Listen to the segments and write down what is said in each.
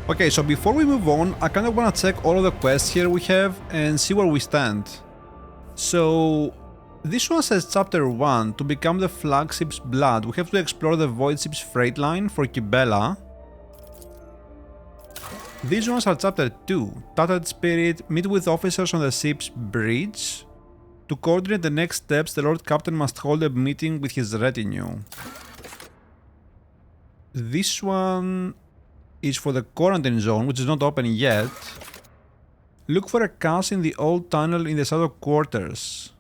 Okay, so before we move on, I kind of want to check all of the quests here we have and see where we stand. So, this one says Chapter 1, to become the flagship's blood, we have to explore the voidship's freight line for Kibela. These ones are Chapter 2, Tattered Spirit, meet with officers on the ship's bridge. To coordinate the next steps, the Lord Captain must hold a meeting with his retinue. This one is for the quarantine zone, which is not open yet. Look for a cache in the old tunnel in the shadow quarters.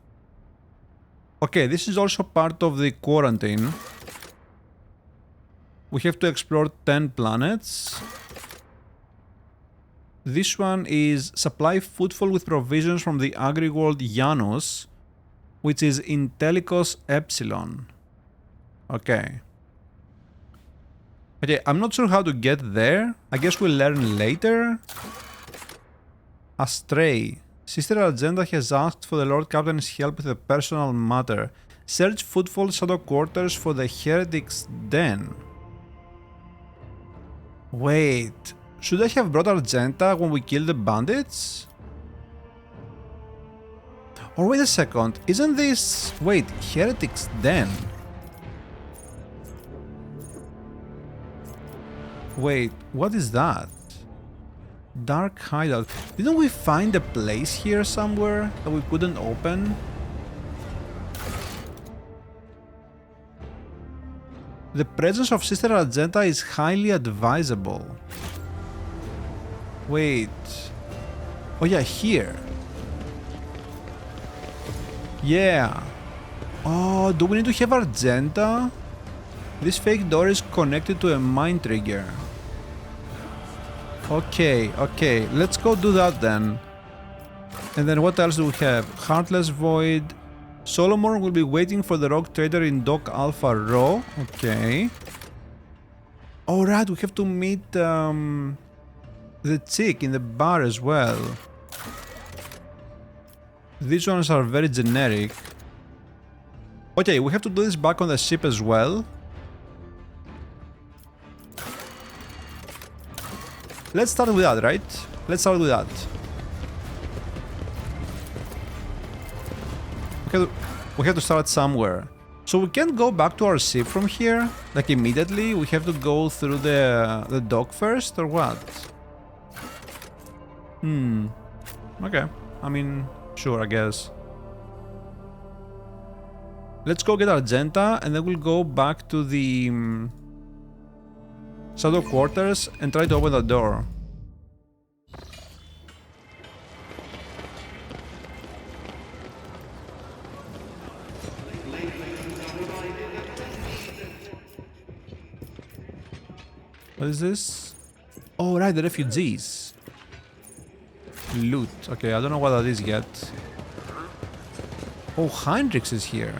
Okay, this is also part of the quarantine. We have to explore 10 planets. This one is supply footfall with provisions from the agri-world Janus, which is in Telikos Epsilon. Okay. Okay, I'm not sure how to get there. I guess we'll learn later. Astray. Sister Agenda has asked for the Lord Captain's help with a personal matter. Search footfall shadow quarters for the heretic's den. Wait. Should I have brought Argenta when we killed the bandits? Or wait a second, isn't this... Wait, Heretic's Den? Wait, what is that? Dark hideout. Didn't we find a place here somewhere that we couldn't open? The presence of Sister Argenta is highly advisable. Wait. Oh yeah, here. Yeah. Oh, do we need to have Argenta? This fake door is connected to a mind trigger. Okay, okay. Let's go do that then. And then what else do we have? Heartless Void. Solomon will be waiting for the rogue trader in Dock Alpha Row. Okay. Alright, we have to meet the chick in the bar as well. These ones are very generic. Okay, we have to do this back on the ship as well. Let's start with that, right? Let's start with that. We have to start somewhere. So we can't go back to our ship from here, like immediately. We have to go through the dock first, or what? Okay. I mean, sure, I guess. Let's go get Argenta, and then we'll go back to the shadow quarters and try to open the door. What is this? Oh, right, the refugees. Loot. Okay, I don't know what that is yet. Oh, Heinrichs is here.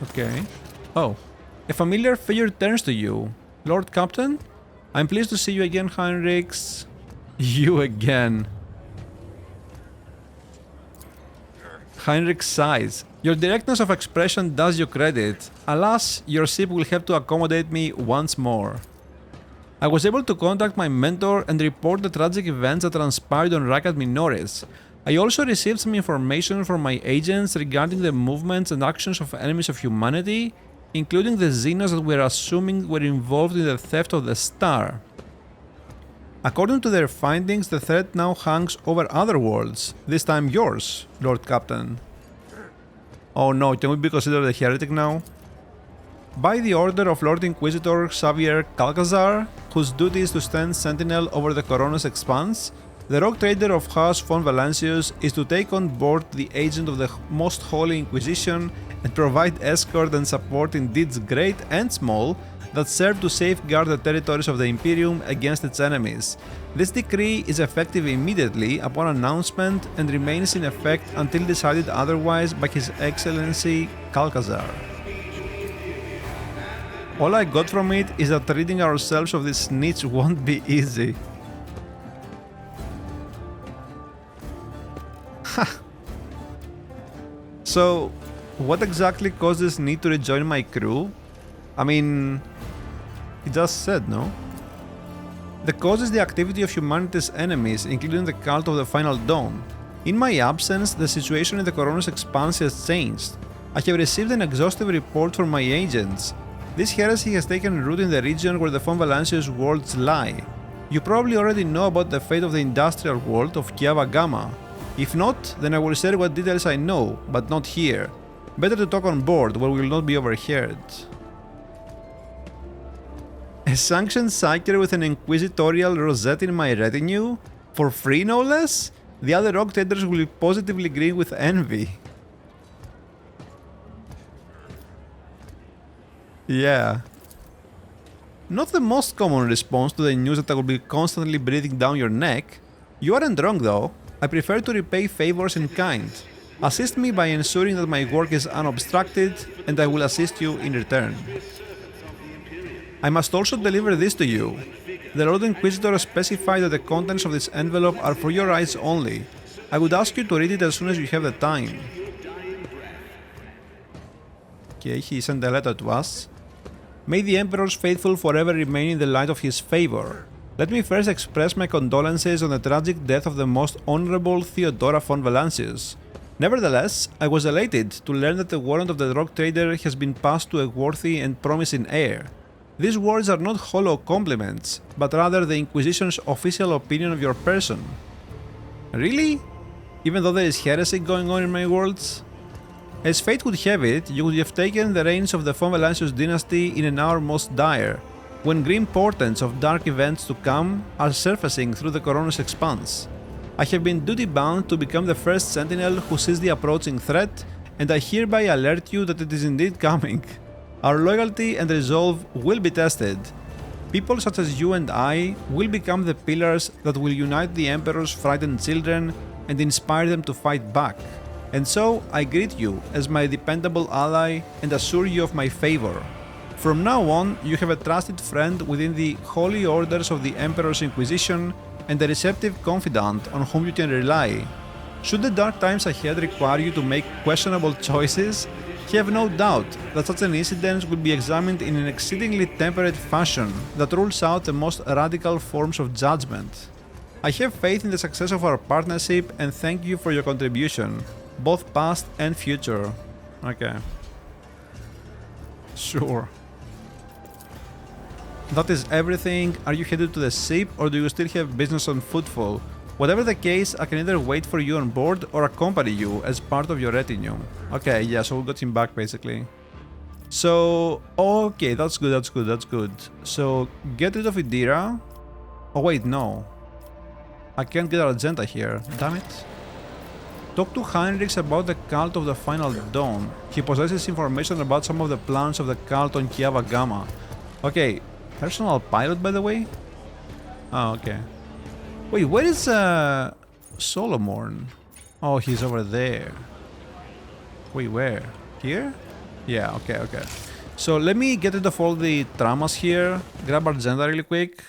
Okay. Oh. A familiar figure turns to you. Lord Captain? I'm pleased to see you again, Heinrichs. You again. Heinrich sighs. Your directness of expression does you credit. Alas, your ship will have to accommodate me once more. I was able to contact my mentor and report the tragic events that transpired on Rakat Minoris. I also received some information from my agents regarding the movements and actions of enemies of humanity, including the Xenos that we're assuming were involved in the theft of the star. According to their findings, the threat now hangs over other worlds, this time yours, Lord Captain. Oh no, can we be considered a heretic now? By the order of Lord Inquisitor Xavier Calcazar, whose duty is to stand sentinel over the Koronus Expanse, the rogue trader of House von Valancius is to take on board the agent of the Most Holy Inquisition and provide escort and support in deeds great and small that serve to safeguard the territories of the Imperium against its enemies. This decree is effective immediately upon announcement and remains in effect until decided otherwise by His Excellency Calcazar. All I got from it is that ridding ourselves of this snitch won't be easy. So, what exactly caused this need to rejoin my crew? I mean, He just said, no? The cause is the activity of humanity's enemies, including the cult of the Final Dawn. In my absence, the situation in the Koronus Expanse has changed. I have received an exhaustive report from my agents. This heresy has taken root in the region where the von Valancius worlds lie. You probably already know about the fate of the industrial world of Kiava Gamma. If not, then I will share what details I know, but not here. Better to talk on board, where we will not be overheard. A sanctioned psyker with an inquisitorial rosette in my retinue? For free, no less? The other rogue traders will be positively green with envy. Yeah. Not the most common response to the news that I will be constantly breathing down your neck. You aren't wrong though. I prefer to repay favors in kind. Assist me by ensuring that my work is unobstructed, and I will assist you in return. I must also deliver this to you. The Lord Inquisitor specified that the contents of this envelope are for your eyes only. I would ask you to read it as soon as you have the time. Okay, he sent a letter to us. May the Emperor's faithful forever remain in the light of his favor. Let me first express my condolences on the tragic death of the most honorable Theodora von Valancius. Nevertheless, I was elated to learn that the warrant of the rogue trader has been passed to a worthy and promising heir. These words are not hollow compliments, but rather the Inquisition's official opinion of your person. Really? Even though there is heresy going on in my worlds? As fate would have it, you would have taken the reins of the von Valancius dynasty in an hour most dire, when grim portents of dark events to come are surfacing through the Koronus Expanse. I have been duty-bound to become the first sentinel who sees the approaching threat, and I hereby alert you that it is indeed coming. Our loyalty and resolve will be tested. People such as you and I will become the pillars that will unite the Emperor's frightened children and inspire them to fight back. And so, I greet you as my dependable ally and assure you of my favor. From now on, you have a trusted friend within the holy orders of the Emperor's Inquisition and a receptive confidant on whom you can rely. Should the dark times ahead require you to make questionable choices, have no doubt that such an incident will be examined in an exceedingly temperate fashion that rules out the most radical forms of judgment. I have faith in the success of our partnership and thank you for your contribution, both past and future. Okay. Sure. That is everything. Are you headed to the ship or do you still have business on footfall? Whatever the case, I can either wait for you on board or accompany you as part of your retinue. Okay, yeah, so we got him back basically. So, okay, that's good. So, get rid of Idira. Oh wait, no. I can't get Argenta here, damn it. Talk to Heinrichs about the cult of the Final Dawn. He possesses information about some of the plans of the cult on Kiava Gamma. Okay, personal pilot by the way? Oh, okay. Wait, where is Solomon? Oh, he's over there. Wait, where? Here? Yeah, okay. So let me get rid of all the traumas here. Grab Argenta really quick.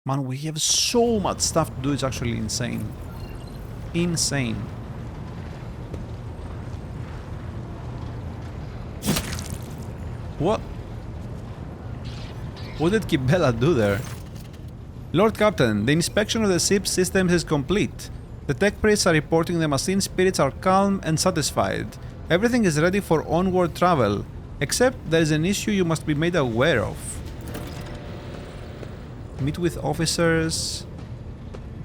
Man, we have so much stuff to do, it's actually insane. Insane. What? What did Kibela do there? Lord Captain, the inspection of the ship's systems is complete. The tech priests are reporting the machine spirits are calm and satisfied. Everything is ready for onward travel, except there is an issue you must be made aware of. Meet with officers.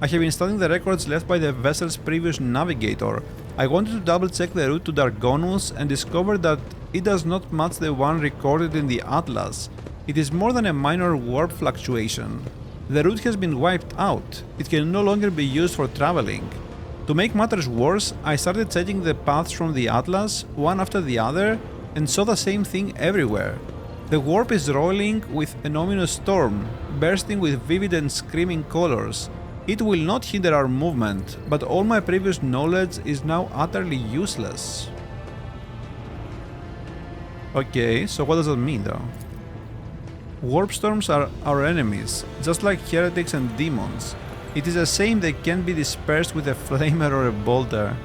I have been studying the records left by the vessel's previous navigator. I wanted to double check the route to Dargonus and discovered that it does not match the one recorded in the Atlas. It is more than a minor warp fluctuation. The route has been wiped out. It can no longer be used for traveling. To make matters worse, I started checking the paths from the Atlas, one after the other, and saw the same thing everywhere. The warp is rolling with an ominous storm, bursting with vivid and screaming colors. It will not hinder our movement, but all my previous knowledge is now utterly useless. Okay, so what does that mean though? Warp storms are our enemies, just like heretics and demons. It is a shame they can't be dispersed with a flamer or a bolter.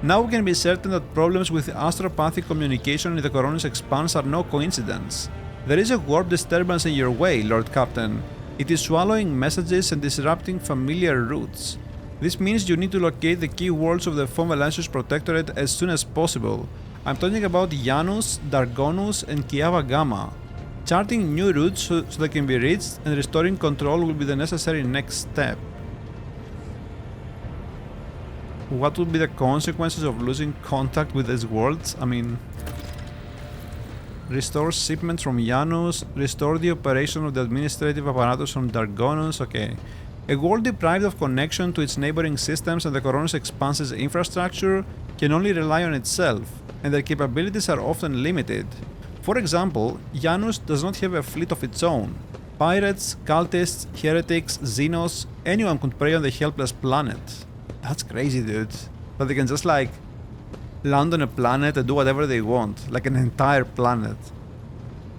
Now we can be certain that problems with astropathic communication in the Koronus Expanse are no coincidence. There is a warp disturbance in your way, Lord Captain. It is swallowing messages and disrupting familiar routes. This means you need to locate the key worlds of the Von Valancius Protectorate as soon as possible. I'm talking about Janus, Dargonus, and Kiava Gamma. Charting new routes so they can be reached and restoring control will be the necessary next step. What would be the consequences of losing contact with these worlds? I mean... Restore shipments from Janus, restore the operation of the administrative apparatus from Dargonus, okay. A world deprived of connection to its neighboring systems and the Koronus Expanse's infrastructure can only rely on itself, and their capabilities are often limited. For example, Janus does not have a fleet of its own. Pirates, cultists, heretics, xenos, anyone could prey on the helpless planet. That's crazy, dude. But they can just like land on a planet and do whatever they want, like an entire planet.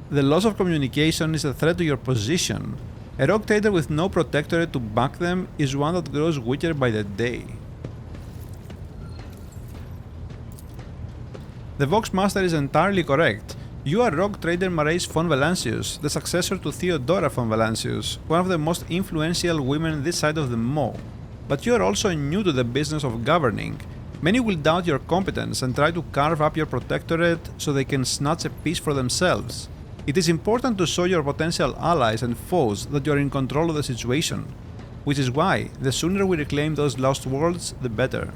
The loss of communication is a threat to your position. A rogue trader with no protectorate to back them is one that grows weaker by the day. The Voxmaster is entirely correct. You are rogue trader Mrayse von Valancius, the successor to Theodora von Valancius, one of the most influential women this side of the Maw. But you are also new to the business of governing. Many will doubt your competence and try to carve up your protectorate so they can snatch a piece for themselves. It is important to show your potential allies and foes that you are in control of the situation, which is why the sooner we reclaim those lost worlds, the better.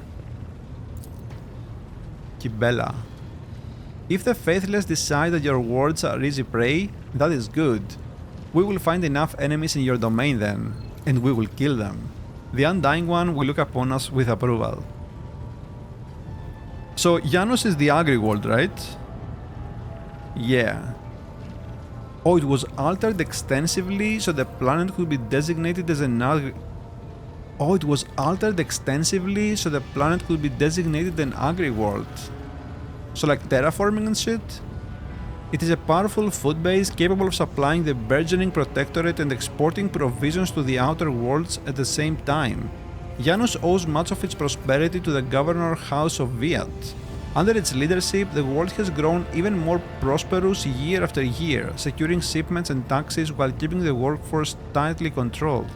Kibela. If the Faithless decide that your worlds are easy prey, that is good. We will find enough enemies in your domain then, and we will kill them. The Undying One will look upon us with approval. So Janus is the Agri world, right? Yeah. Oh, it was altered extensively so the planet could be designated as an Agri... Oh, it was altered extensively so the planet could be designated an Agri world. So like terraforming and shit? It is a powerful food base capable of supplying the burgeoning protectorate and exporting provisions to the outer worlds at the same time. Janus owes much of its prosperity to the governor house of Viat. Under its leadership, the world has grown even more prosperous year after year, securing shipments and taxes while keeping the workforce tightly controlled.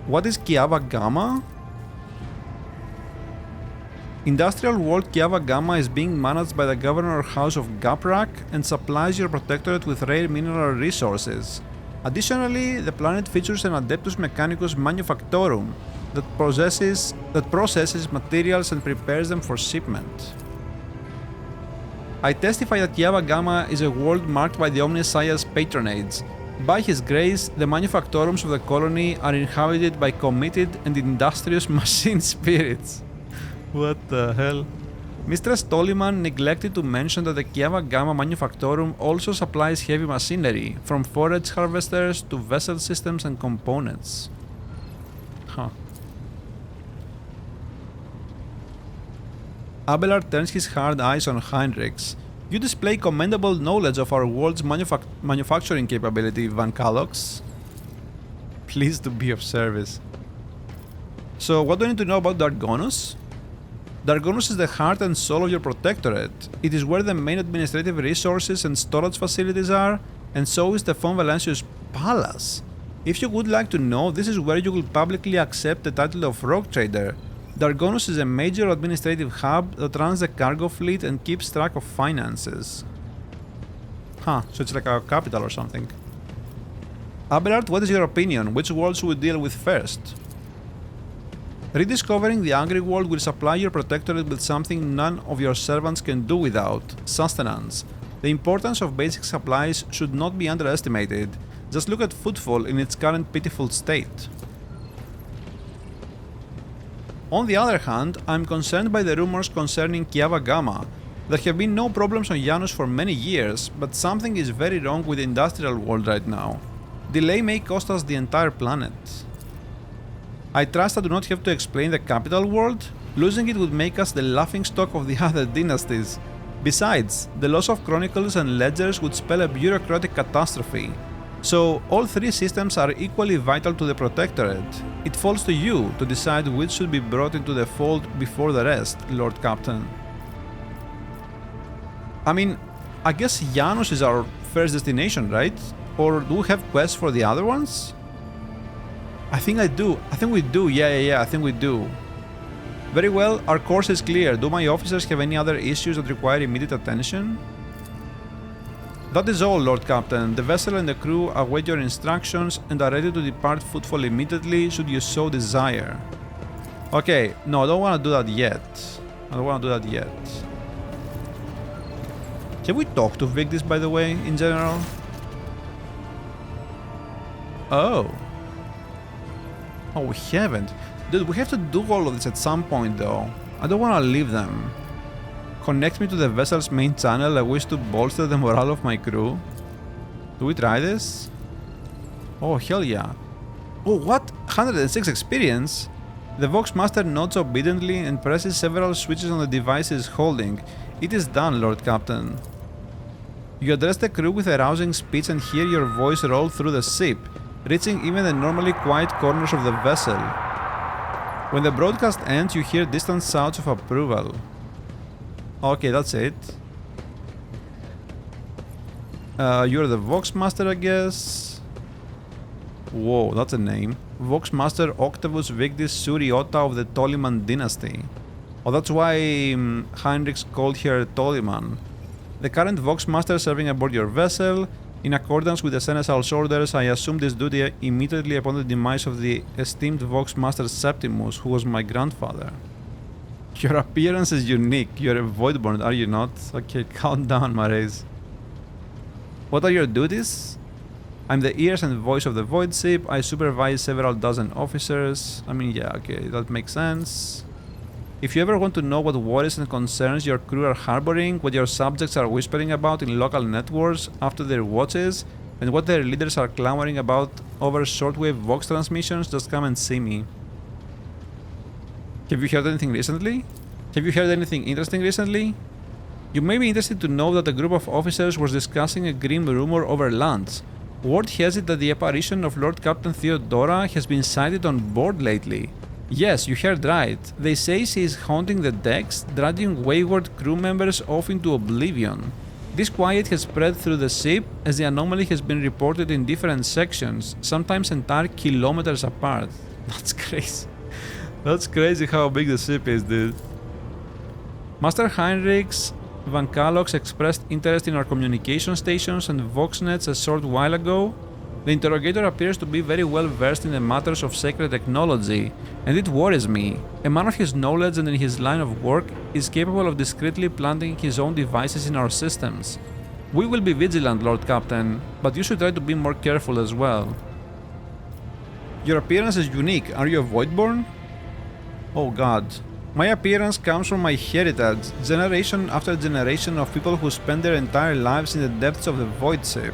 What is Kiava Gamma? Industrial world Kiava Gamma is being managed by the Governor House of Gaprak and supplies your protectorate with rare mineral resources. Additionally, the planet features an Adeptus Mechanicus Manufactorum that processes materials and prepares them for shipment. I testify that Kiava Gamma is a world marked by the Omnissiah's patronage. By his grace, the manufactorums of the colony are inhabited by committed and industrious machine spirits. What the hell? Mistress Tolliman neglected to mention that the Kiava Gamma Manufactorum also supplies heavy machinery, from forage harvesters to vessel systems and components. Huh. Abelard turns his hard eyes on Heinrichs. You display commendable knowledge of our world's manufacturing capability, Van Kalox. Pleased to be of service. So, what do I need to know about Dargonus? Dargonus is the heart and soul of your protectorate. It is where the main administrative resources and storage facilities are, and so is the Von Valancius Palace. If you would like to know, this is where you will publicly accept the title of Rogue Trader. Dargonus is a major administrative hub that runs the cargo fleet and keeps track of finances. Huh, so it's like a capital or something. Abelard, what is your opinion? Which world should we deal with first? Rediscovering the Agri world will supply your protectorate with something none of your servants can do without: sustenance. The importance of basic supplies should not be underestimated. Just look at foodfall in its current pitiful state. On the other hand, I am concerned by the rumors concerning Kiava Gamma. There have been no problems on Janus for many years, but something is very wrong with the industrial world right now. Delay may cost us the entire planet. I trust I do not have to explain the capital world. Losing it would make us the laughingstock of the other dynasties. Besides, the loss of chronicles and ledgers would spell a bureaucratic catastrophe. So all three systems are equally vital to the Protectorate. It falls to you to decide which should be brought into the fold before the rest, Lord Captain. I mean, I guess Janus is our first destination, right? Or do we have quests for the other ones? I think I do. I think we do. Yeah, I think we do. Very well, our course is clear. Do my officers have any other issues that require immediate attention? That is all, Lord Captain. The vessel and the crew await your instructions and are ready to depart footfall immediately should you so desire. Okay, no, I don't want to do that yet. Have we talked to Vigdis, by the way, in general? Oh, we haven't. Dude, we have to do all of this at some point, though. I don't want to leave them. Connect me to the vessel's main channel. I wish to bolster the morale of my crew. Do we try this? Oh, hell yeah. Oh, what? 106 experience? The Voxmaster nods obediently and presses several switches on the device he is holding. It is done, Lord Captain. You address the crew with a rousing speech and hear your voice roll through the ship, reaching even the normally quiet corners of the vessel. When the broadcast ends, you hear distant shouts of approval. Okay, that's it. You're the Voxmaster, I guess. Whoa, that's a name. Voxmaster Octavus Vigdis Suriota of the Toliman dynasty. Oh, that's why Heinrichs called her Toliman. The current Voxmaster serving aboard your vessel. In accordance with the Seneschal's orders, I assumed this duty immediately upon the demise of the esteemed Voxmaster Septimus, who was my grandfather. Your appearance is unique. You're a Voidborn, are you not? Okay, calm down, mrayse. What are your duties? I'm the ears and voice of the voidship. I supervise several dozen officers. I mean, yeah, okay, that makes sense. If you ever want to know what worries and concerns your crew are harboring, what your subjects are whispering about in local networks after their watches, and what their leaders are clamoring about over shortwave Vox transmissions, just come and see me. Have you heard anything recently? Have you heard anything interesting recently? You may be interested to know that a group of officers was discussing a grim rumor over lunch. Word has it that the apparition of Lord Captain Theodora has been sighted on board lately. Yes, you heard right. They say she is haunting the decks, dragging wayward crew members off into oblivion. This quiet has spread through the ship, as the anomaly has been reported in different sections, sometimes entire kilometers apart. That's crazy. That's crazy how big the ship is, dude. Master Heinrichs Van Kalox expressed interest in our communication stations and Voxnets a short while ago. The interrogator appears to be very well versed in the matters of sacred technology, and it worries me. A man of his knowledge and in his line of work is capable of discreetly planting his own devices in our systems. We will be vigilant, Lord Captain, but you should try to be more careful as well. Your appearance is unique. Are you a Voidborn? Oh god. My appearance comes from my heritage, generation after generation of people who spend their entire lives in the depths of the voidship.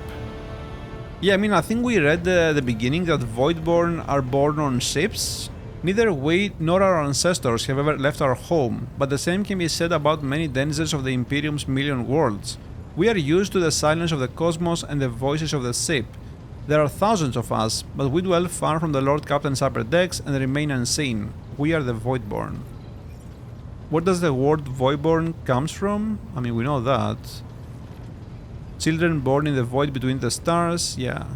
Yeah, I mean, I think we read at the beginning that Voidborn are born on ships. Neither we nor our ancestors have ever left our home, but the same can be said about many denizens of the Imperium's million worlds. We are used to the silence of the cosmos and the voices of the ship. There are thousands of us, but we dwell far from the Lord Captain's upper decks and remain unseen. We are the Voidborn. Where does the word Voidborn comes from? I mean, we know that. Children born in the void between the stars, yeah.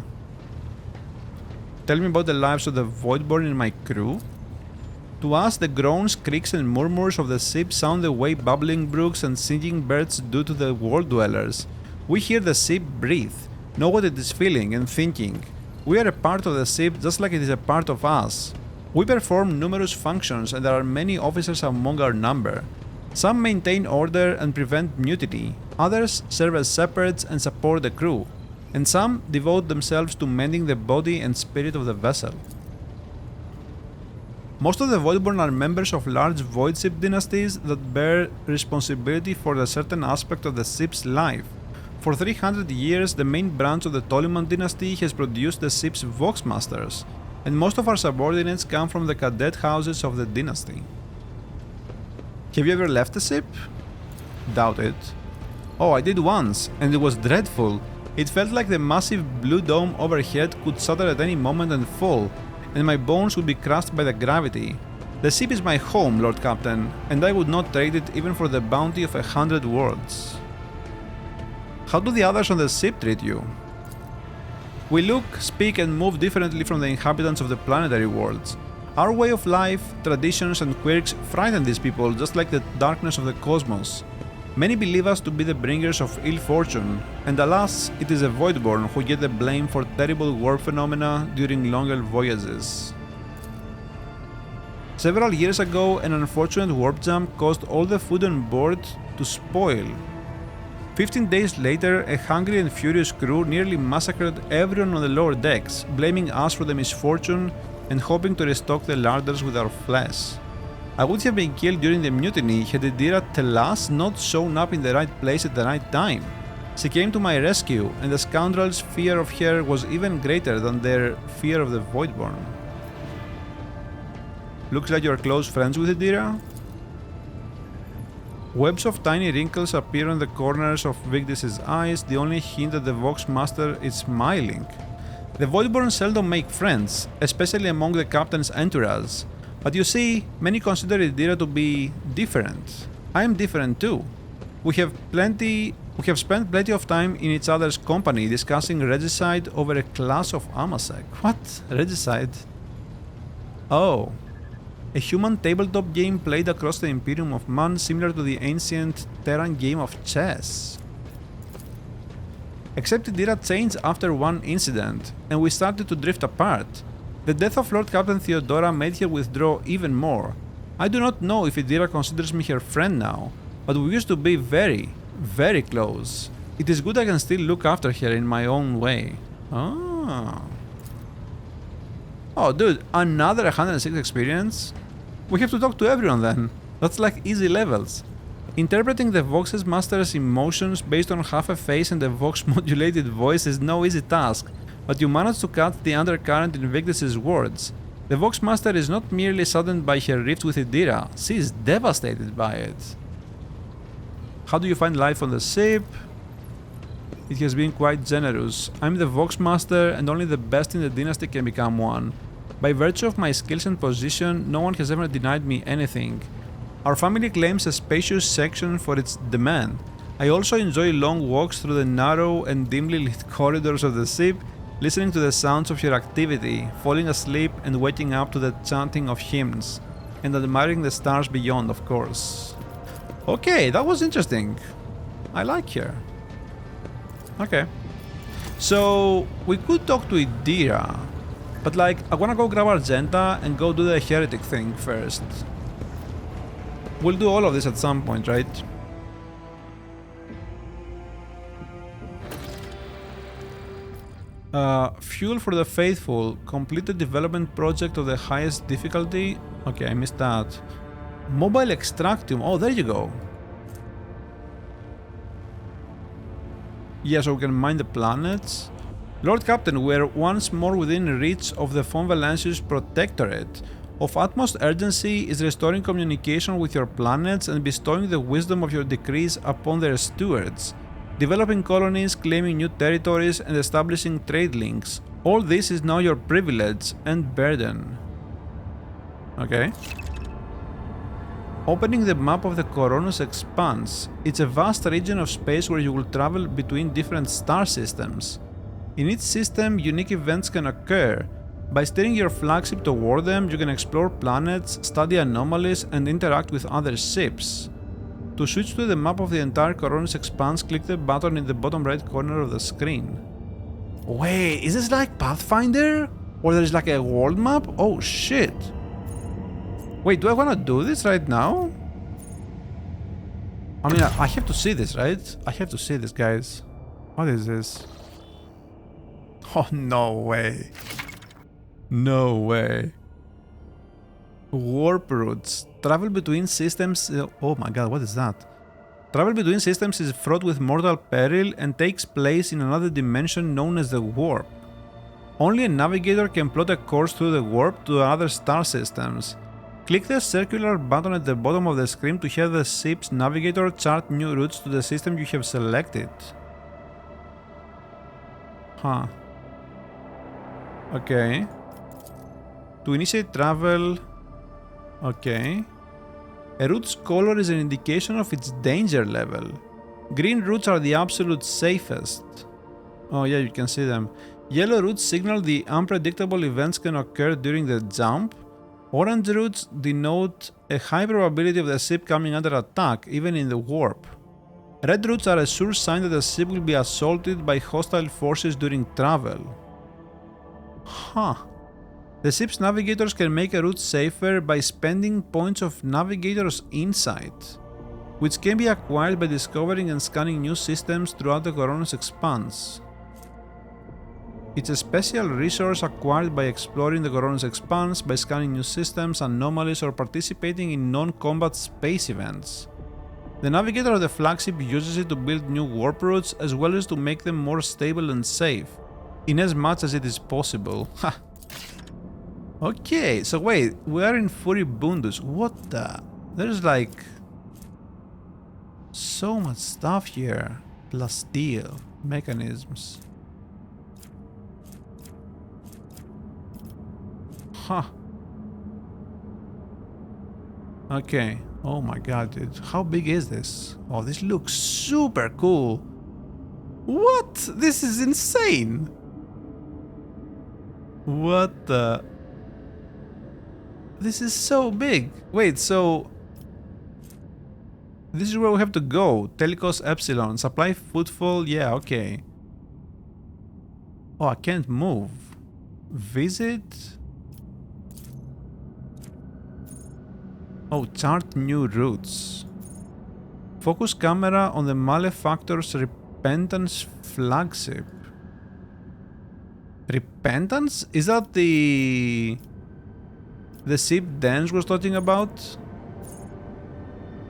Tell me about the lives of the Voidborn in my crew. To us, the groans, creaks and murmurs of the ship sound the way bubbling brooks and singing birds do to the world dwellers. We hear the ship breathe, know what it is feeling and thinking. We are a part of the ship just like it is a part of us. We perform numerous functions and there are many officers among our number. Some maintain order and prevent mutiny, others serve as shepherds and support the crew, and some devote themselves to mending the body and spirit of the vessel. Most of the Voidborn are members of large voidship dynasties that bear responsibility for a certain aspect of the ship's life. For 300 years, the main branch of the Toliman dynasty has produced the ship's Voxmasters, and most of our subordinates come from the cadet houses of the dynasty. Have you ever left the ship? Doubt it. Oh, I did once, and it was dreadful. It felt like the massive blue dome overhead could shatter at any moment and fall, and my bones would be crushed by the gravity. The ship is my home, Lord Captain, and I would not trade it even for the bounty of 100 worlds. How do the others on the ship treat you? We look, speak and move differently from the inhabitants of the planetary worlds. Our way of life, traditions and quirks frighten these people just like the darkness of the cosmos. Many believe us to be the bringers of ill fortune, and alas, it is the Voidborn who get the blame for terrible warp phenomena during longer voyages. Several years ago, an unfortunate warp jump caused all the food on board to spoil. 15 days later, a hungry and furious crew nearly massacred everyone on the lower decks, blaming us for the misfortune and hoping to restock the larders with our flesh. I would have been killed during the mutiny had Idira Telas not shown up in the right place at the right time. She came to my rescue, and the scoundrels' fear of her was even greater than their fear of the Voidborn. Looks like you're close friends with Idira? Webs of tiny wrinkles appear on the corners of Vigdis's eyes, the only hint that the Vox Master is smiling. The Voidborn seldom make friends, especially among the captain's entourage. But you see, many consider Idira to be different. I am different too. We have spent plenty of time in each other's company discussing regicide over a class of Amasek. What? Regicide? Oh. A human tabletop game played across the Imperium of Man, similar to the ancient Terran game of chess. Except Idira changed after one incident, and we started to drift apart. The death of Lord Captain Theodora made her withdraw even more. I do not know if Idira considers me her friend now, but we used to be very, very close. It is good I can still look after her in my own way. Ah. Oh dude, another 106 experience? We have to talk to everyone then. That's like easy levels. Interpreting the Vox's Master's emotions based on half a face and a Vox modulated voice is no easy task, but you manage to catch the undercurrent in Vigdis's words. The Vox Master is not merely saddened by her rift with Idira, she is devastated by it. How do you find life on the ship? It has been quite generous. I'm the Vox Master and only the best in the dynasty can become one. By virtue of my skills and position, no one has ever denied me anything. Our family claims a spacious section for its demand. I also enjoy long walks through the narrow and dimly lit corridors of the ship, listening to the sounds of your activity, falling asleep and waking up to the chanting of hymns, and admiring the stars beyond, of course. Okay, that was interesting. I like her. Okay. So, we could talk to Idira, but like, I wanna go grab Argenta and go do the heretic thing first. We'll do all of this at some point, right? Fuel for the Faithful. Complete the development project of the highest difficulty. Okay, I missed that. Mobile Extractium. Oh, there you go. Yeah, so we can mine the planets. Lord Captain, we're once more within reach of the Von Valancius Protectorate. Of utmost urgency is restoring communication with your planets and bestowing the wisdom of your decrees upon their stewards. Developing colonies, claiming new territories, and establishing trade links. All this is now your privilege and burden. Okay. Opening the map of the Koronus Expanse. It's a vast region of space where you will travel between different star systems. In each system, unique events can occur. By steering your flagship toward them, you can explore planets, study anomalies, and interact with other ships. To switch to the map of the entire Koronus Expanse, click the button in the bottom right corner of the screen. Wait, is this like Pathfinder? Or there's like a world map? Oh shit! Wait, do I wanna do this right now? I mean, I have to see this, right? I have to see this, guys. What is this? Oh, no way. No way. Warp routes. Travel between systems... oh my god, what is that? Travel between systems is fraught with mortal peril and takes place in another dimension known as the warp. Only a navigator can plot a course through the warp to other star systems. Click the circular button at the bottom of the screen to have the ship's navigator chart new routes to the system you have selected. Huh. Okay. To initiate travel... Okay. A route's color is an indication of its danger level. Green routes are the absolute safest. Oh yeah, you can see them. Yellow routes signal the unpredictable events can occur during the jump. Orange routes denote a high probability of the ship coming under attack, even in the warp. Red routes are a sure sign that the ship will be assaulted by hostile forces during travel. Huh. The ship's navigators can make a route safer by spending points of navigator's insight, which can be acquired by discovering and scanning new systems throughout the Koronus Expanse. It's a special resource acquired by exploring the Koronus Expanse, by scanning new systems, anomalies, or participating in non-combat space events. The navigator of the flagship uses it to build new warp routes as well as to make them more stable and safe, in as much as it is possible. Ha! Okay, so wait, we are in Furibundus. What the? There's like... so much stuff here. Plus steel, mechanisms. Huh. Okay. Oh my god, dude. How big is this? Oh, this looks super cool. What? This is insane. What the... This is so big. Wait, so... This is where we have to go. Telecos Epsilon. Supply footfall. Yeah, okay. Oh, I can't move. Visit... Oh, chart new routes. Focus camera on the Malefactor's Repentance flagship. Repentance? Is that the ship Dance was talking about?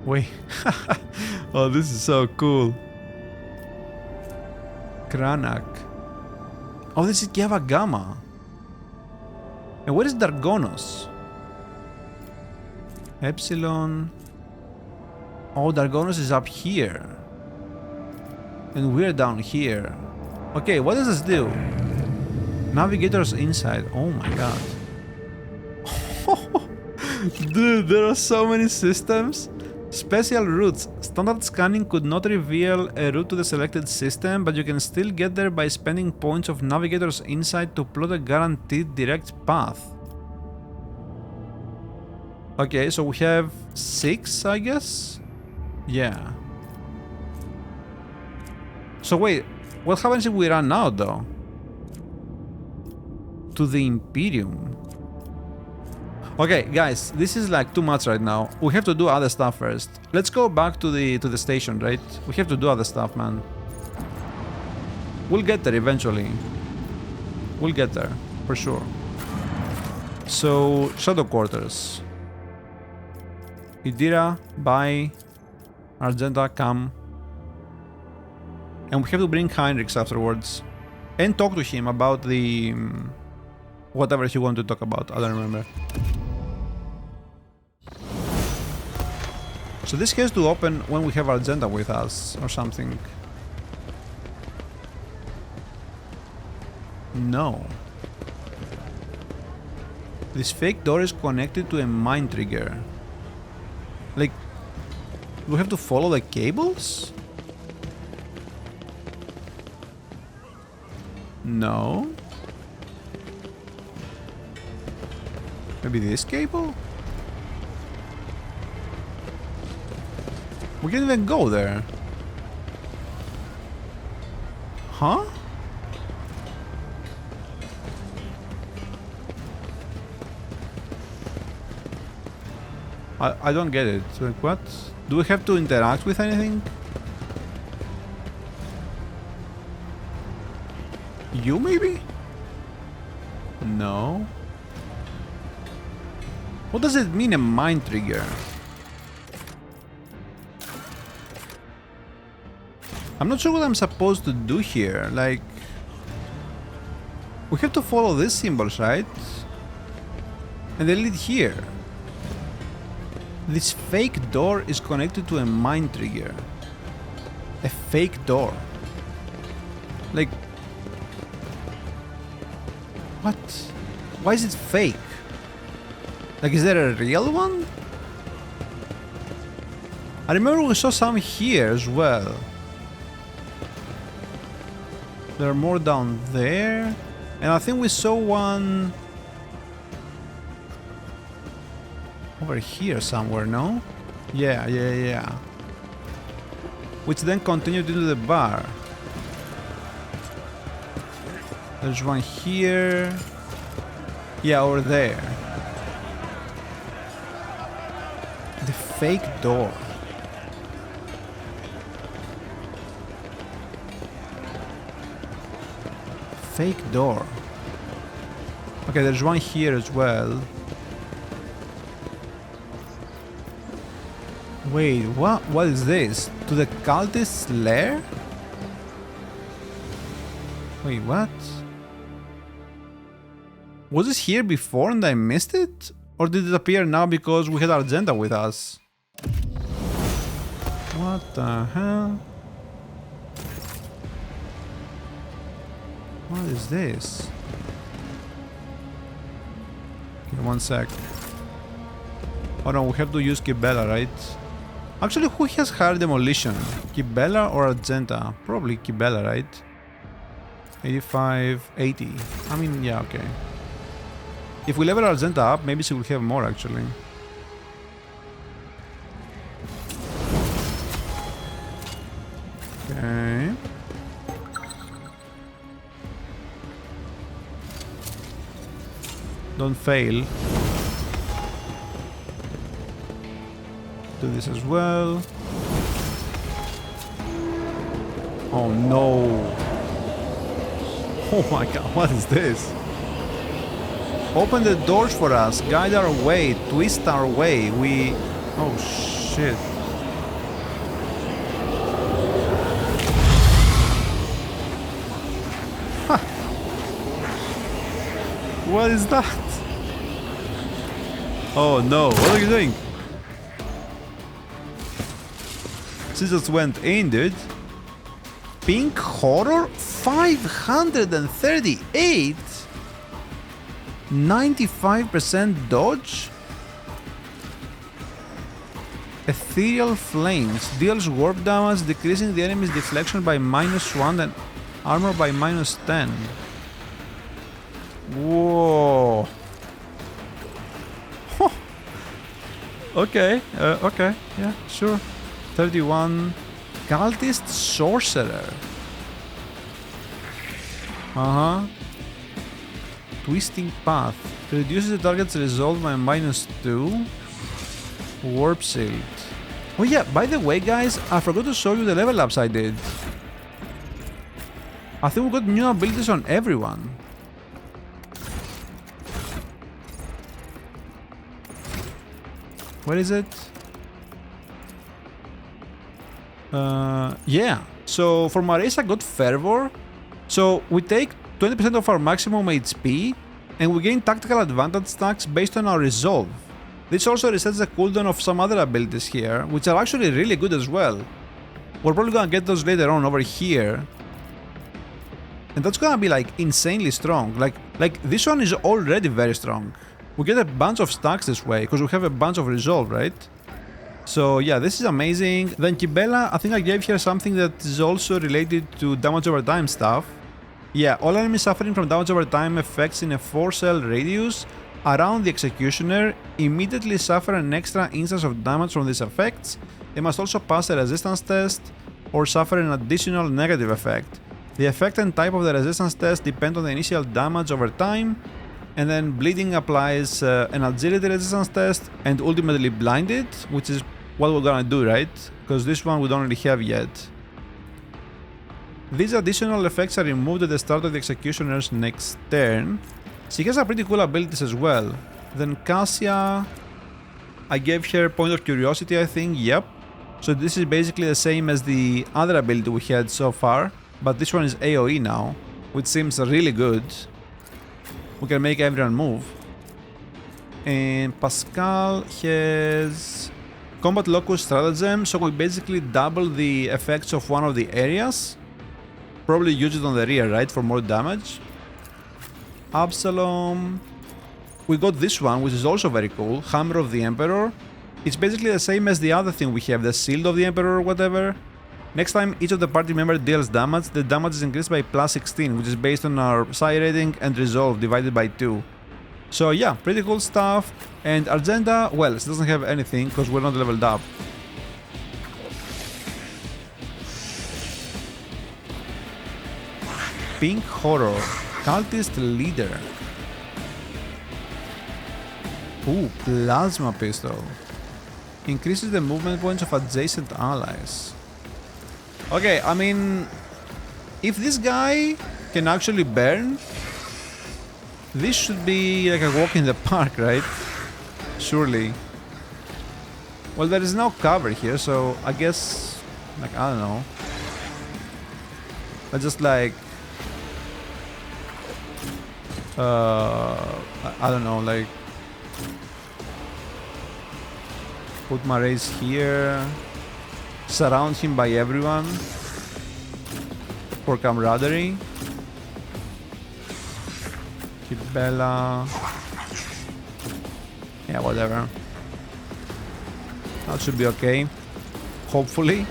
Wait. Oh, this is so cool. Kranak. Oh, this is Kiava Gamma. And where is Dargonos? Epsilon. Oh, Dargonos is up here. And we're down here. Okay, what does this do? Navigator's inside. Oh my god. Dude, there are so many systems. Special routes. Standard scanning could not reveal a route to the selected system, but you can still get there by spending points of Navigator's insight to plot a guaranteed direct path. Okay, so we have 6, I guess? Yeah. So wait, what happens if we run out though? To the Imperium. Okay, guys, this is like too much right now. We have to do other stuff first. Let's go back to the station, right? We have to do other stuff, man. We'll get there eventually. We'll get there, for sure. So, Shadow Quarters. Idira, bye. Argenta, come. And we have to bring Heinrichs afterwards. And talk to him about the... whatever he wanted to talk about, I don't remember. So this has to open when we have Argenta with us, or something. No. This fake door is connected to a mine trigger. Like, do we have to follow the cables? No. Maybe this cable? We can't even go there. Huh? I don't get it. Like, what? Do we have to interact with anything? You maybe? No. What does it mean, a mine trigger? I'm not sure what I'm supposed to do here. Like, we have to follow these symbols, right? And they lead here. This fake door is connected to a mine trigger. A fake door. Like, What? Why is it fake? Like, is there a real one? I remember we saw some here as well. There are more down there. And I think we saw one over here somewhere, no? Yeah. Which then continued into the bar. There's one here. Yeah, over there. The fake door. Fake door. Okay, there's one here as well. Wait, what is this? To the cultist's lair? Wait, what? Was this here before and I missed it? Or did it appear now because we had Argenta with us? What the hell? What is this? Okay, one sec. Oh no, we have to use Kibella, right? Actually, who has higher demolition? Kibella or Argenta? Probably Kibella, right? 85, 80. I mean, yeah, okay. If we level Argenta up, maybe she will have more actually. Okay. Don't fail. Do this as well. Oh no. Oh my god, what is this? Open the doors for us, guide our way, twist our way. Oh shit. Huh. What is that? Oh no, what are you doing? She just went in, dude. Pink Horror 538? 95% dodge? Ethereal Flames deals warp damage, decreasing the enemy's deflection by -1 and armor by -10. Whoa. Huh. Okay, okay, yeah, sure. 31. Cultist Sorcerer. Twisting Path. Reduces the target's resolve by -2. Warp Shield. Oh yeah, by the way guys, I forgot to show you the level ups I did. I think we got new abilities on everyone. Where is it? Yeah. So for Marisa I got Fervor. So we take 20% of our maximum HP and we gain tactical advantage stacks based on our resolve. This also resets the cooldown of some other abilities here, which are actually really good as well. We're probably gonna get those later on over here. And that's gonna be like insanely strong. Like this one is already very strong. We get a bunch of stacks this way because we have a bunch of resolve, right? So yeah, this is amazing. Then Kibella, I think I gave her something that is also related to damage over time stuff. Yeah, all enemies suffering from damage over time effects in a 4-cell radius around the Executioner immediately suffer an extra instance of damage from these effects. They must also pass a resistance test or suffer an additional negative effect. The effect and type of the resistance test depend on the initial damage over time, and then bleeding applies an agility resistance test and ultimately blinded, which is what we're gonna do, right? Because this one we don't really have yet. These additional effects are removed at the start of the Executioner's next turn. She has some pretty cool abilities as well. Then Cassia, I gave her Point of Curiosity, I think, yep. So this is basically the same as the other ability we had so far, but this one is AoE now, which seems really good. We can make everyone move. And Pascal has Combat Locus Stratagem, so we basically double the effects of one of the areas. Probably use it on the rear, right, for more damage. Absalom. We got this one, which is also very cool. Hammer of the Emperor. It's basically the same as the other thing we have, the Shield of the Emperor or whatever. Next time each of the party member deals damage, the damage is increased by plus 16, which is based on our psi rating and resolve divided by 2. So yeah, pretty cool stuff. And Argenta, well, it doesn't have anything because we're not leveled up. Pink Horror, Cultist Leader. Ooh, Plasma Pistol. Increases the movement points of adjacent allies. Okay, I mean, if this guy can actually burn, this should be like a walk in the park, right? Surely. Well, there is no cover here, so I guess, like, I don't know. I just like, I don't know, like, put my race here, surround him by everyone for camaraderie. Keep Bella. Yeah, whatever. That should be okay. Hopefully.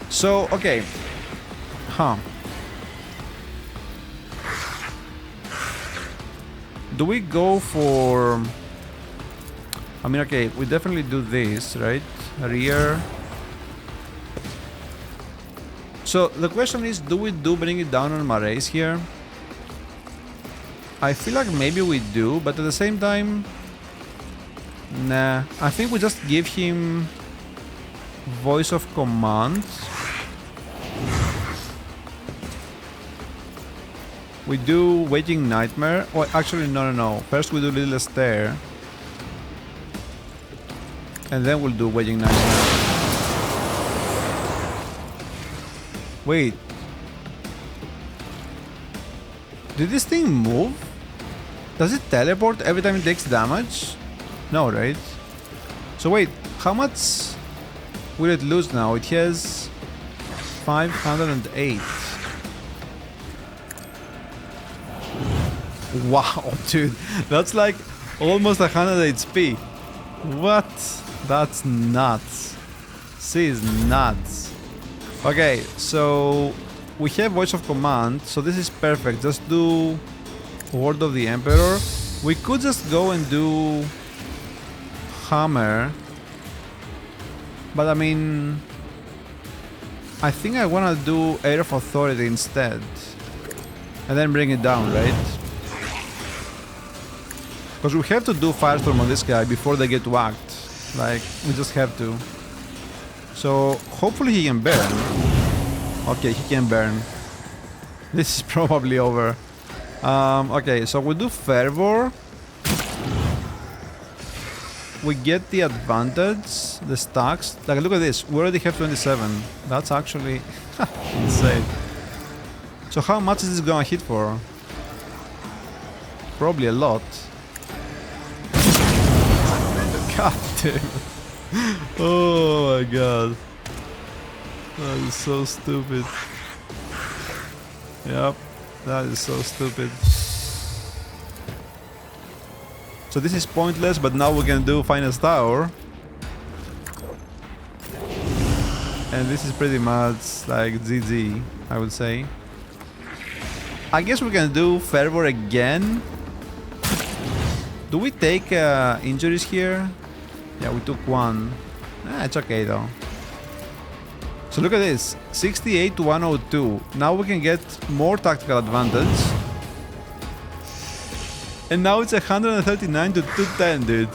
So, okay. Do we go for... I mean, okay, we definitely do this, right? Rear. So the question is, do we bring it down on my race here? I feel like maybe we do, but at the same time, nah. I think we just give him voice of command. We do Waking Nightmare. Oh, actually, no. First we do Little Stair. And then we'll do Waking Nightmare. Wait. Did this thing move? Does it teleport every time it takes damage? No, right? So wait, how much will it lose now? It has 508. Wow, dude. That's like almost 100 HP. What? That's nuts. She is nuts. Okay, so we have voice of command, so this is perfect. Just do Word of the Emperor. We could just go and do Hammer, but I mean, I think I wanna do Air of Authority instead, and then bring it down, right? Because we have to do Firestorm on this guy before they get whacked. Like, we just have to. So, hopefully he can burn. Okay, he can burn. This is probably over. Okay, so we do Fervor. We get the advantage, the stacks. Like, look at this. We already have 27. That's actually insane. So how much is this gonna hit for? Probably a lot. God damn it. Oh my god. That is so stupid. Yep, that is so stupid. So this is pointless, but now we can do Finest Tower. And this is pretty much like GG, I would say. I guess we can do Fervor again. Do we take injuries here? Yeah, we took one. It's okay though. So look at this, 68 to 102. Now we can get more tactical advantage. And now it's 139 to 210, dude.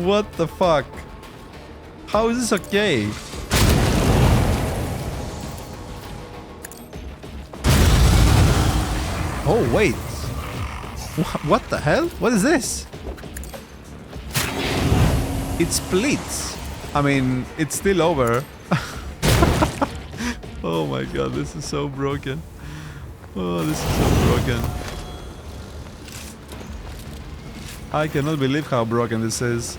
What the fuck? How is this okay? Oh wait. What the hell? What is this? It splits. I mean, it's still over. Oh my god, this is so broken. Oh, this is so broken. I cannot believe how broken this is.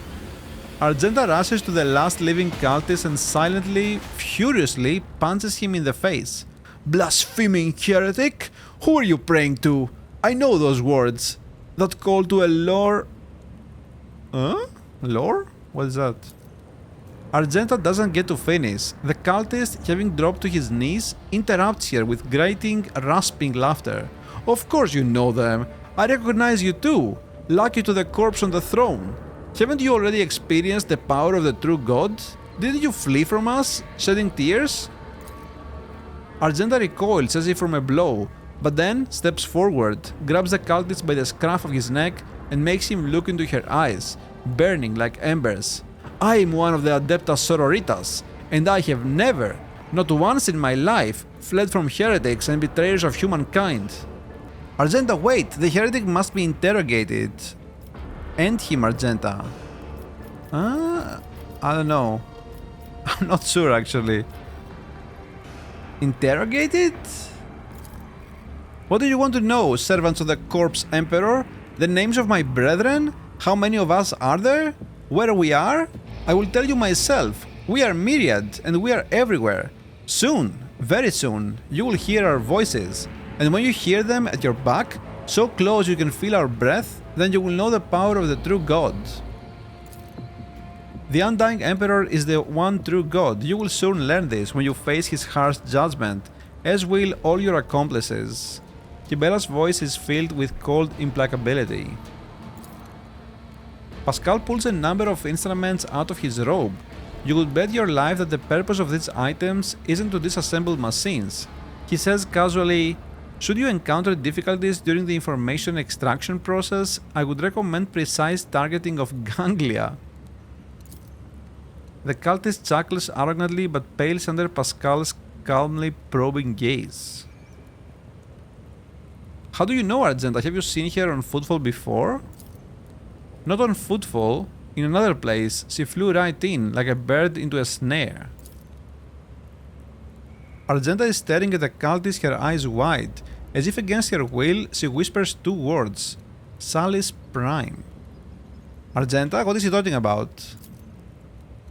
Argenta rushes to the last living cultist and silently, furiously punches him in the face. Blaspheming heretic! Who are you praying to? I know those words. That call to a lore... Huh? Lore? What is that? Argenta doesn't get to finish. The cultist, having dropped to his knees, interrupts her with grating, rasping laughter. Of course you know them. I recognize you too. Lucky to the corpse on the throne. Haven't you already experienced the power of the true god? Didn't you flee from us, shedding tears? Argenta recoils as if from a blow, but then steps forward, grabs the cultist by the scruff of his neck, and makes him look into her eyes, burning like embers. I am one of the Adeptas Sororitas, and I have never, not once in my life, fled from heretics and betrayers of humankind. Argenta, wait, the heretic must be interrogated. End him, Argenta. I don't know. I'm not sure, actually. Interrogated? What do you want to know, servants of the Corpse Emperor? The names of my brethren? How many of us are there? Where we are? I will tell you myself. We are myriad, and we are everywhere. Soon, very soon, you will hear our voices. And when you hear them at your back, so close you can feel our breath, then you will know the power of the true god. The Undying Emperor is the one true god. You will soon learn this when you face his harsh judgment, as will all your accomplices. Kibella's voice is filled with cold implacability. Pascal pulls a number of instruments out of his robe. You would bet your life that the purpose of these items isn't to disassemble machines. He says casually, should you encounter difficulties during the information extraction process, I would recommend precise targeting of ganglia. The cultist chuckles arrogantly but pales under Pascal's calmly probing gaze. How do you know Argenta? Have you seen her on footfall before? Not on footfall. In another place, she flew right in, like a bird into a snare. Argenta is staring at the cultist, her eyes wide. As if against her will, she whispers two words. Salis Prime. Argenta, what is he talking about?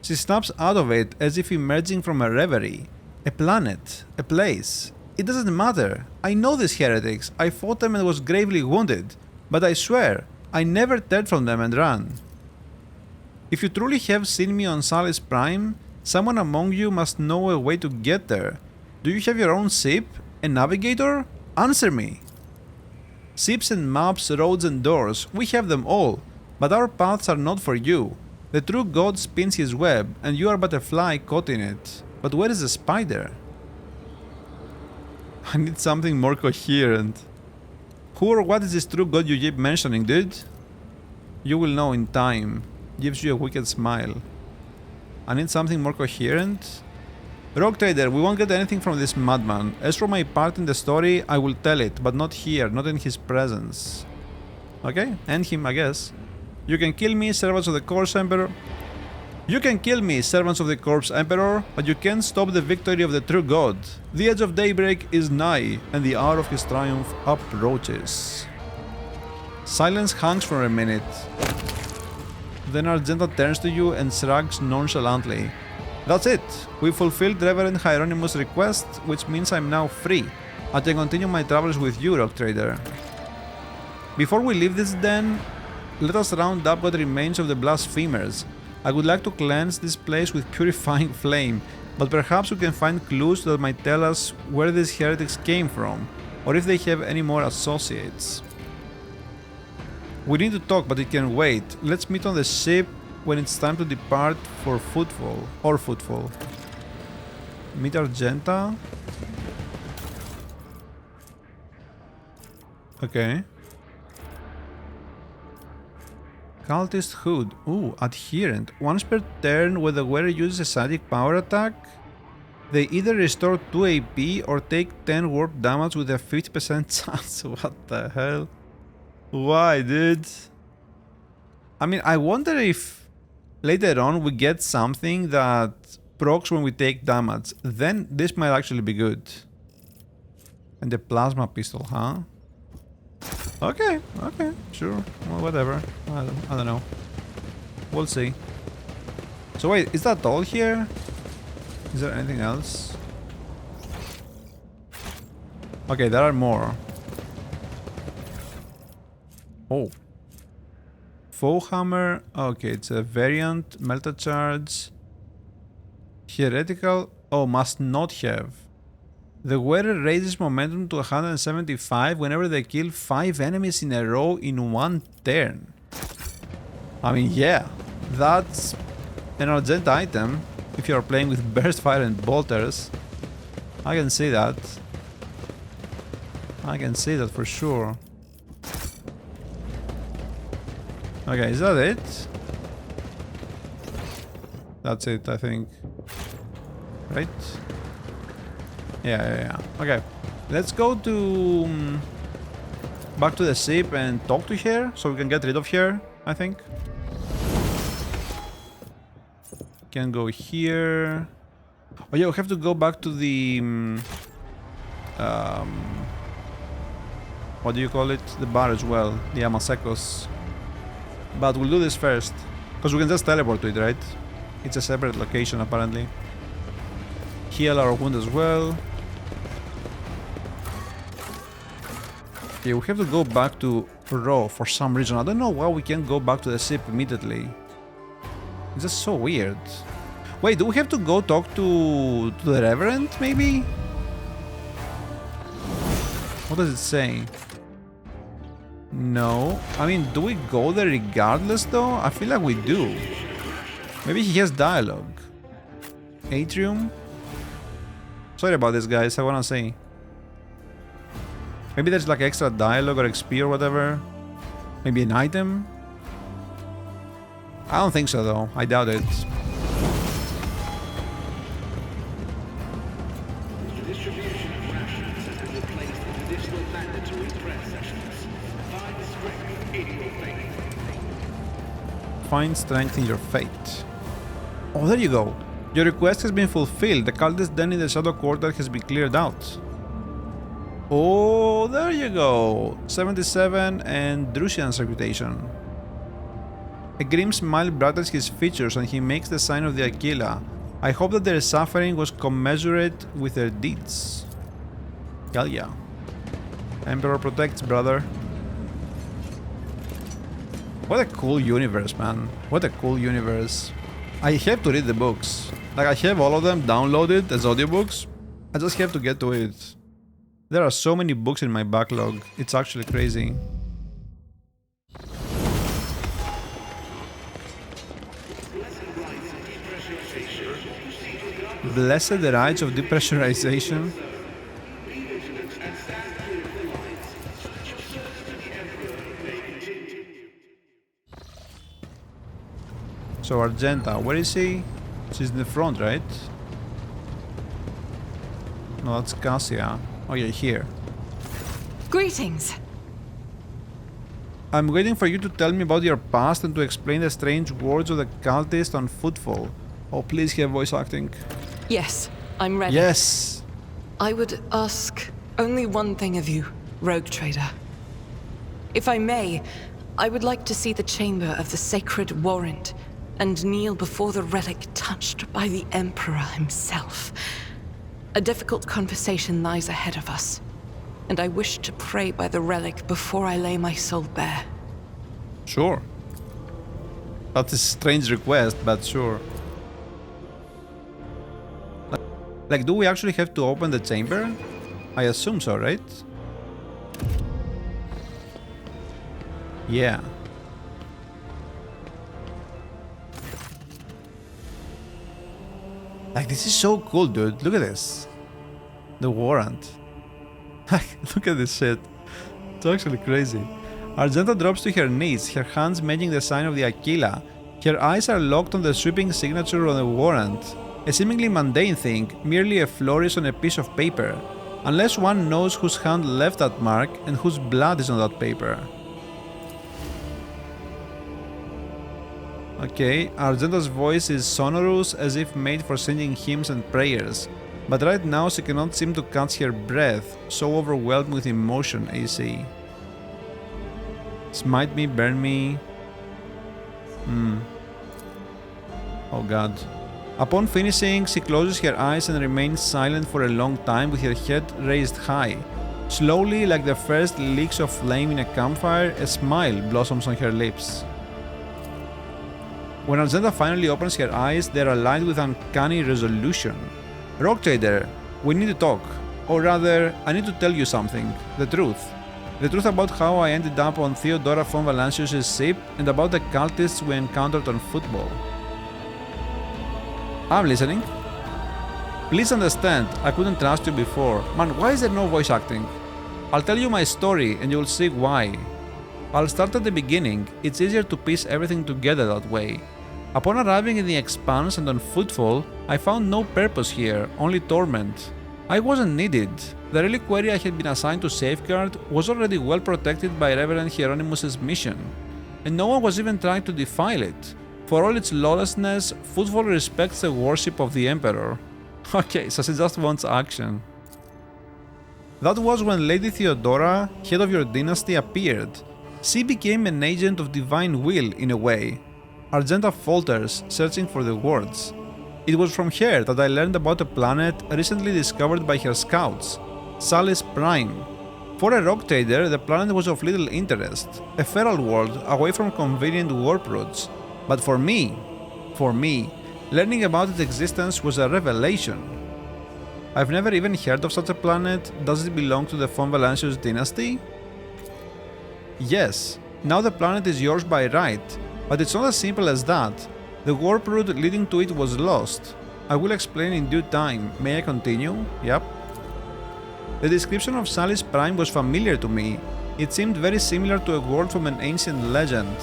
She snaps out of it as if emerging from a reverie. A planet. A place. It doesn't matter. I know these heretics. I fought them and was gravely wounded. But I swear, I never turned from them and ran. If you truly have seen me on Salis Prime, someone among you must know a way to get there. Do you have your own ship? A navigator? Answer me! Ships and maps, roads and doors, we have them all, but our paths are not for you. The true god spins his web, and you are but a fly caught in it. But where is the spider? I need something more coherent. Who or what is this true god you keep mentioning, dude? You will know in time. Gives you a wicked smile. I need something more coherent. Rogue Trader, we won't get anything from this madman. As for my part in the story, I will tell it, but not here, not in his presence. Okay, end him, I guess. You can kill me, servants of the Corpse Emperor. You can kill me, servants of the Corpse Emperor, but you can't stop the victory of the true god. The edge of daybreak is nigh, and the hour of his triumph approaches. Silence hangs for a minute. Then Argenta turns to you and shrugs nonchalantly. That's it. We fulfilled Reverend Hieronymus' request, which means I'm now free. I can continue my travels with you, Rock Trader. Before we leave this den, let us round up what remains of the blasphemers. I would like to cleanse this place with purifying flame, but perhaps we can find clues that might tell us where these heretics came from, or if they have any more associates. We need to talk, but it can wait. Let's meet on the ship when it's time to depart for footfall. Meet Argenta. Okay. Cultist Hood. Ooh, adherent. Once per turn when the wearer uses a psychic power attack, they either restore 2 AP or take 10 warp damage with a 50% chance. What the hell? Why, dude? I mean, I wonder if later on we get something that procs when we take damage. Then this might actually be good. And the plasma pistol, huh? Okay, sure. Well, whatever. I don't know. We'll see. So wait, is that all here? Is there anything else? Okay, there are more. Oh. Foe hammer. Okay, it's a variant. Melta charge. Heretical. Oh, must not have. The wearer raises momentum to 175 whenever they kill 5 enemies in a row in one turn. I mean, yeah, that's an Argenta item if you're playing with burst fire and bolters. I can see that. I can see that for sure. Okay, is that it? That's it, I think. Right? Yeah. Okay, let's go to back to the ship and talk to her so we can get rid of her, I think. Can go here. Oh yeah, we have to go back to the what do you call it? The bar as well, the Amasekos. But we'll do this first, because we can just teleport to it, right? It's a separate location apparently. Heal our wound as well. Okay, we have to go back to Raw for some reason. I don't know why we can't go back to the ship immediately. It's just so weird. Wait, do we have to go talk to the Reverend, maybe? What does it say? No. I mean, do we go there regardless, though? I feel like we do. Maybe he has dialogue. Atrium? Sorry about this, guys. I wanna say. Maybe there's like extra dialogue or XP or whatever. Maybe an item? I don't think so, though. I doubt it. Find strength in your fate. Oh, there you go. Your request has been fulfilled. The cultist den in the Shadow Quarter has been cleared out. Oh, there you go. 77 and Drusian's reputation. A grim smile brightens his features and he makes the sign of the Aquila. I hope that their suffering was commensurate with their deeds. Hell yeah. Emperor protects, brother. What a cool universe, man. What a cool universe. I have to read the books. Like, I have all of them downloaded as audiobooks. I just have to get to it. There are so many books in my backlog. It's actually crazy. Blessed the rites of depressurization. So Argenta, where is she? She's in the front, right? No, that's Cassia. Oh yeah, here. Greetings. I'm waiting for you to tell me about your past and to explain the strange words of the cultist on Footfall. Oh, please have voice acting. Yes, I'm ready. Yes! I would ask only one thing of you, rogue trader. If I may, I would like to see the chamber of the sacred warrant and kneel before the relic touched by the Emperor himself. A difficult conversation lies ahead of us, and I wish to pray by the relic before I lay my soul bare. Sure. That's a strange request, but sure. Like, do we actually have to open the chamber? I assume so, right? Yeah. Like, this is so cool, dude. Look at this. The warrant. Look at this shit. It's actually crazy. Argenta drops to her knees, her hands making the sign of the Aquila. Her eyes are locked on the sweeping signature on the warrant. A seemingly mundane thing, merely a flourish on a piece of paper. Unless one knows whose hand left that mark and whose blood is on that paper. Okay, Argenta's voice is sonorous as if made for singing hymns and prayers, but right now she cannot seem to catch her breath, so overwhelmed with emotion is she. Smite me, burn me. Oh god. Upon finishing, she closes her eyes and remains silent for a long time with her head raised high. Slowly, like the first leaks of flame in a campfire, a smile blossoms on her lips. When Argenta finally opens her eyes, they are aligned with uncanny resolution. Rogue Trader, we need to talk. Or rather, I need to tell you something. The truth. The truth about how I ended up on Theodora von Valancius's ship and about the cultists we encountered on football. I'm listening. Please understand, I couldn't trust you before. Man, why is there no voice acting? I'll tell you my story and you'll see why. I'll start at the beginning. It's easier to piece everything together that way. Upon arriving in the Expanse and on footfall, I found no purpose here, only torment. I wasn't needed. The reliquary I had been assigned to safeguard was already well protected by Reverend Hieronymus's mission, and no one was even trying to defile it. For all its lawlessness, footfall respects the worship of the Emperor. Okay, so she just wants action. That was when Lady Theodora, head of your dynasty, appeared. She became an agent of divine will in a way. Argenta falters, searching for the words. It was from her that I learned about a planet recently discovered by her scouts, Salis Prime. For a rogue trader, the planet was of little interest, a feral world away from convenient warp routes. But for me, learning about its existence was a revelation. I've never even heard of such a planet. Does it belong to the von Valancius dynasty? Yes, now the planet is yours by right, but it's not as simple as that. The warp route leading to it was lost. I will explain in due time. May I continue? Yep. The description of Salis Prime was familiar to me. It seemed very similar to a world from an ancient legend.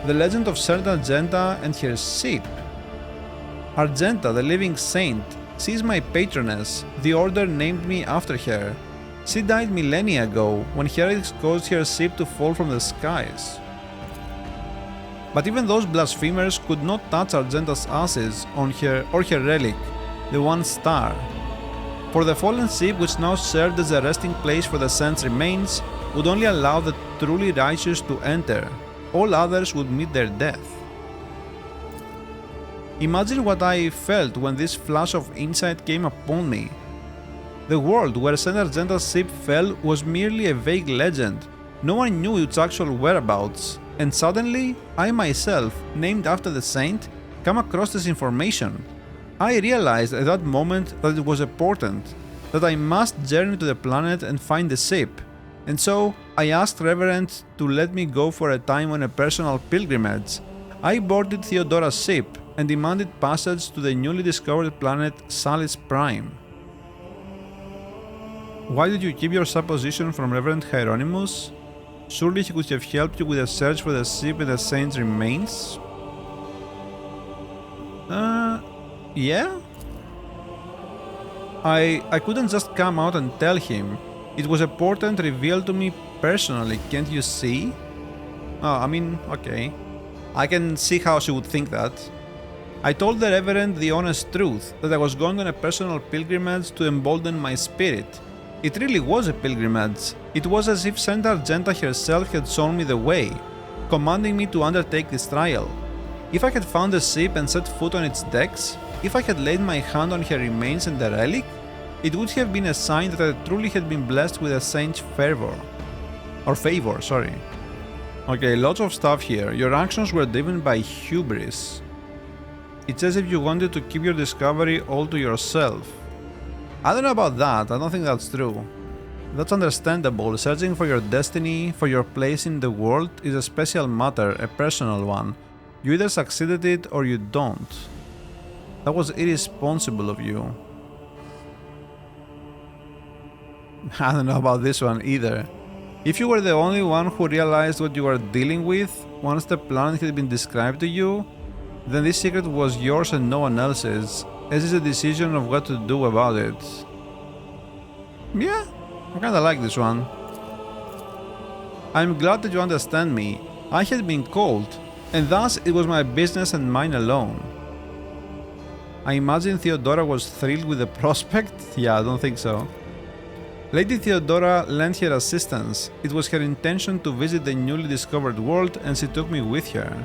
The legend of Saint Argenta and her ship. Argenta, the living saint, she is my patroness. The order named me after her. She died millennia ago, when heretics caused her ship to fall from the skies. But even those blasphemers could not touch Argenta's ashes on her or her relic, the one star. For the fallen ship, which now served as a resting place for the saint's remains, would only allow the truly righteous to enter. All others would meet their death. Imagine what I felt when this flash of insight came upon me. The world where Saint Argenta's ship fell was merely a vague legend. No one knew its actual whereabouts, and suddenly, I myself, named after the saint, come across this information. I realized at that moment that it was important, that I must journey to the planet and find the ship, and so I asked Reverend to let me go for a time on a personal pilgrimage. I boarded Theodora's ship and demanded passage to the newly discovered planet Salis Prime. Why did you keep your supposition from Reverend Hieronymus? Surely he could have helped you with a search for the ship and the saint's remains? Yeah? I couldn't just come out and tell him. It was a portent revealed to me personally, can't you see? Okay. I can see how she would think that. I told the Reverend the honest truth, that I was going on a personal pilgrimage to embolden my spirit. It really was a pilgrimage. It was as if Saint Argenta herself had shown me the way, commanding me to undertake this trial. If I had found the ship and set foot on its decks, if I had laid my hand on her remains and the relic, it would have been a sign that I truly had been blessed with a saint's favor. Okay, lots of stuff here. Your actions were driven by hubris. It's as if you wanted to keep your discovery all to yourself. I don't know about that, I don't think that's true. That's understandable. Searching for your destiny, for your place in the world, is a special matter, a personal one. You either succeeded it or you don't. That was irresponsible of you. I don't know about this one either. If you were the only one who realized what you were dealing with once the planet had been described to you, then this secret was yours and no one else's, as is a decision of what to do about it. Yeah, I kinda like this one. I'm glad that you understand me. I had been called, and thus it was my business and mine alone. I imagine Theodora was thrilled with the prospect? Yeah, I don't think so. Lady Theodora lent her assistance. It was her intention to visit the newly discovered world, and she took me with her.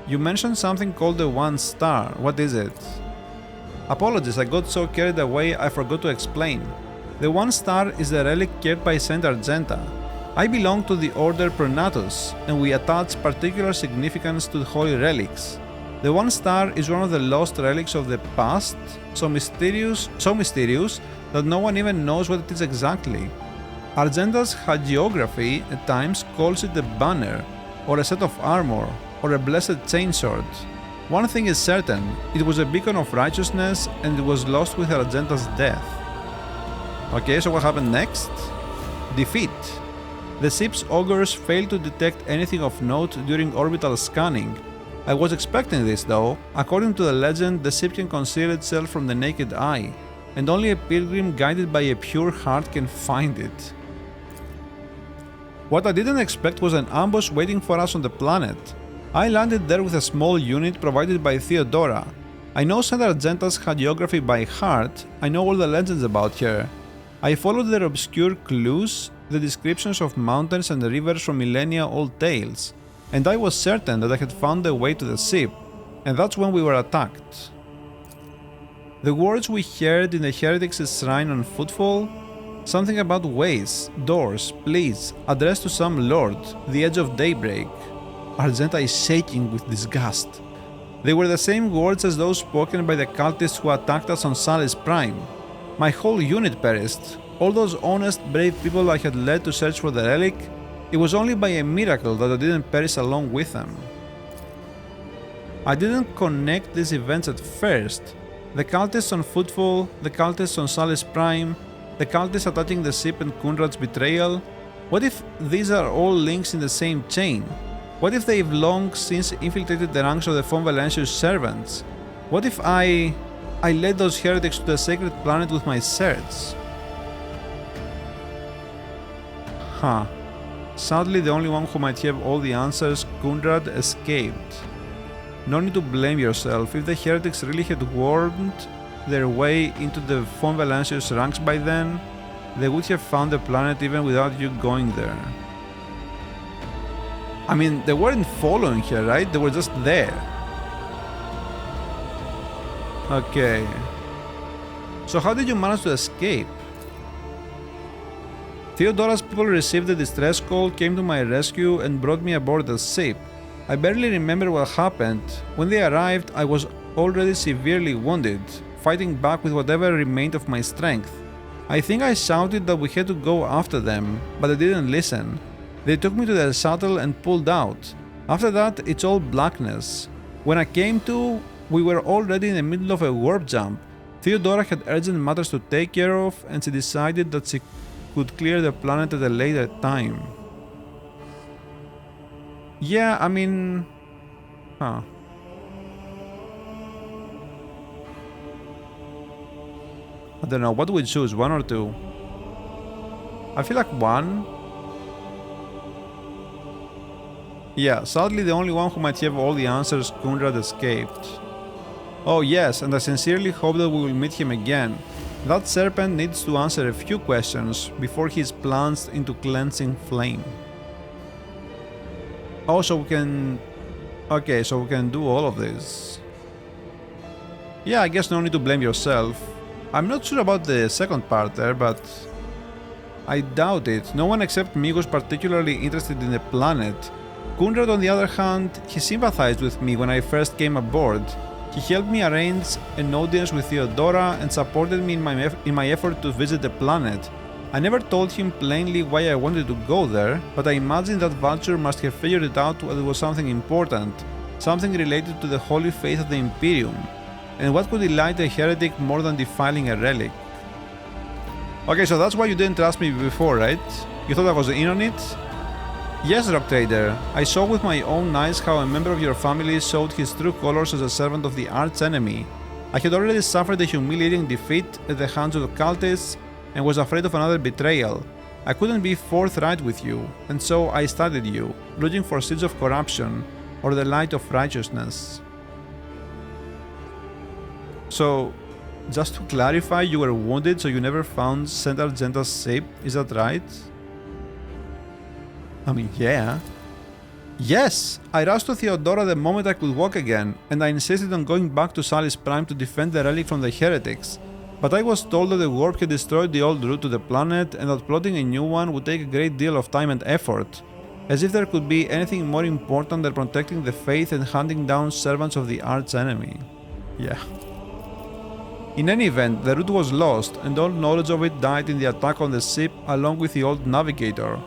You mentioned something called the One Star. What is it? Apologies, I got so carried away I forgot to explain. The 1 star is the relic kept by Saint Argenta. I belong to the Order Pronatus, and we attach particular significance to the holy relics. The 1 star is one of the lost relics of the past, so mysterious that no one even knows what it is exactly. Argenta's hagiography at times calls it a banner, or a set of armor, or a blessed chainsword. One thing is certain, it was a beacon of righteousness and it was lost with Argenta's death. Okay, so what happened next? Defeat. The ship's augurs failed to detect anything of note during orbital scanning. I was expecting this though. According to the legend, the ship can conceal itself from the naked eye, and only a pilgrim guided by a pure heart can find it. What I didn't expect was an ambush waiting for us on the planet. I landed there with a small unit provided by Theodora. I know Saint Argenta's hagiography by heart, I know all the legends about her. I followed their obscure clues, the descriptions of mountains and rivers from millennia-old tales, and I was certain that I had found the way to the ship, and that's when we were attacked. The words we heard in the heretics' shrine on footfall, something about ways, doors, please, addressed to some lord, the edge of daybreak. Argenta is shaking with disgust. They were the same words as those spoken by the cultists who attacked us on Salis Prime. My whole unit perished. All those honest, brave people I had led to search for the relic, it was only by a miracle that I didn't perish along with them. I didn't connect these events at first. The cultists on footfall, the cultists on Salis Prime, the cultists attacking the ship and Kunrad's betrayal. What if these are all links in the same chain? What if they've long since infiltrated the ranks of the Von Valentius servants? What if I led those heretics to the sacred planet with my search? Huh. Sadly, the only one who might have all the answers, Kunrad, escaped. No need to blame yourself. If the heretics really had wormed their way into the Von Valentius ranks by then, they would have found the planet even without you going there. I mean, they weren't following her, right? They were just there. Okay. So how did you manage to escape? Theodora's people received the distress call, came to my rescue, and brought me aboard the ship. I barely remember what happened. When they arrived, I was already severely wounded, fighting back with whatever remained of my strength. I think I shouted that we had to go after them, but they didn't listen. They took me to their shuttle and pulled out. After that, it's all blackness. When I came to, we were already in the middle of a warp jump. Theodora had urgent matters to take care of, and she decided that she could clear the planet at a later time. Yeah, I mean... Huh. I don't know, what do we choose, 1 or 2? I feel like 1. Yeah, sadly the only one who might have all the answers, Kunrad, escaped. Oh yes, and I sincerely hope that we will meet him again. That serpent needs to answer a few questions before he is plunged into cleansing flame. Oh, so we can... Okay, so we can do all of this. Yeah, I guess no need to blame yourself. I'm not sure about the second part there, but... I doubt it. No one except me was particularly interested in the planet. Kunrad, on the other hand, he sympathized with me when I first came aboard. He helped me arrange an audience with Theodora and supported me in my effort to visit the planet. I never told him plainly why I wanted to go there, but I imagine that Vulture must have figured it out that it was something important, something related to the holy faith of the Imperium. And what could delight a heretic more than defiling a relic? Okay, so that's why you didn't trust me before, right? You thought I was in on it? Yes, Rock Trader, I saw with my own eyes how a member of your family showed his true colors as a servant of the arch-enemy. I had already suffered a humiliating defeat at the hands of the cultists and was afraid of another betrayal. I couldn't be forthright with you, and so I studied you, looking for seeds of corruption or the light of righteousness. So, just to clarify, you were wounded so you never found Saint Argenta's ship, is that right? I mean, yeah. Yes! I rushed to Theodora the moment I could walk again, and I insisted on going back to Salis Prime to defend the relic from the heretics. But I was told that the warp had destroyed the old route to the planet and that plotting a new one would take a great deal of time and effort. As if there could be anything more important than protecting the faith and hunting down servants of the arch-enemy. Yeah. In any event, the route was lost and all knowledge of it died in the attack on the ship along with the old navigator.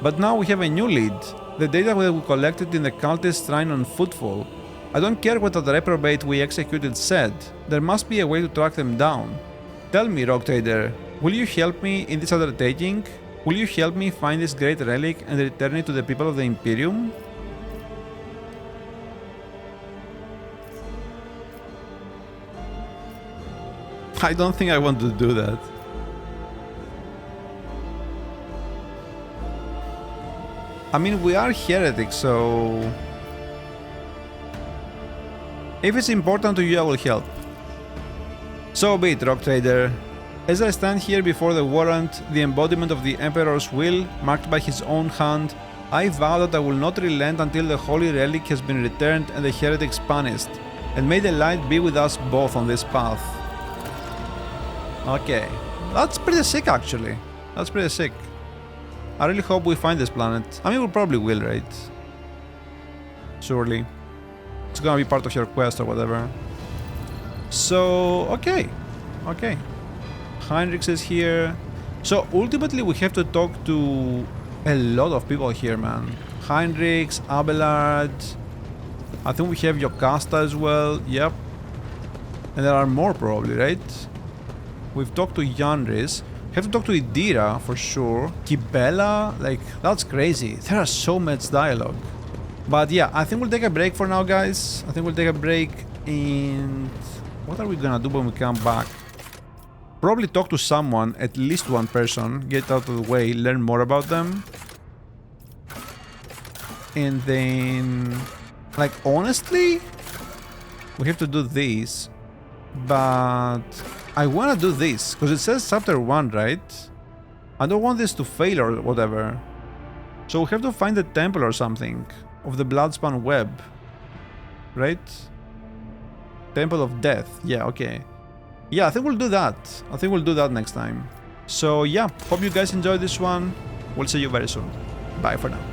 But now we have a new lead, the data that we collected in the cultist shrine on Footfall. I don't care what that reprobate we executed said, there must be a way to track them down. Tell me, Rogue Trader, will you help me in this undertaking? Will you help me find this great relic and return it to the people of the Imperium? I don't think I want to do that. I mean, we are heretics, so... if it's important to you, I will help. So be it, Rogue Trader. As I stand here before the warrant, the embodiment of the Emperor's will, marked by his own hand, I vow that I will not relent until the holy relic has been returned and the heretics punished, and may the light be with us both on this path. Okay, that's pretty sick actually. That's pretty sick. I really hope we find this planet. I mean, we probably will, right? Surely. It's gonna be part of your quest or whatever. So, okay. Okay. Heinrich is here. So ultimately we have to talk to a lot of people here, man. Heinrich, Abelard. I think we have Yocasta as well. Yep. And there are more probably, right? We've talked to Yanris. We have to talk to Idira for sure. Kibela, like, that's crazy. There are so much dialogue. But yeah, I think we'll take a break for now, guys. I think we'll take a break and... what are we gonna do when we come back? Probably talk to someone, at least one person, get out of the way, learn more about them. And then... like, honestly, we have to do this. But... I wanna do this, because it says chapter 1, right? I don't want this to fail or whatever. So we have to find the temple or something of the Bloodspan Web. Right? Temple of Death. Yeah, okay. Yeah, I think we'll do that. I think we'll do that next time. So yeah, hope you guys enjoyed this one. We'll see you very soon. Bye for now.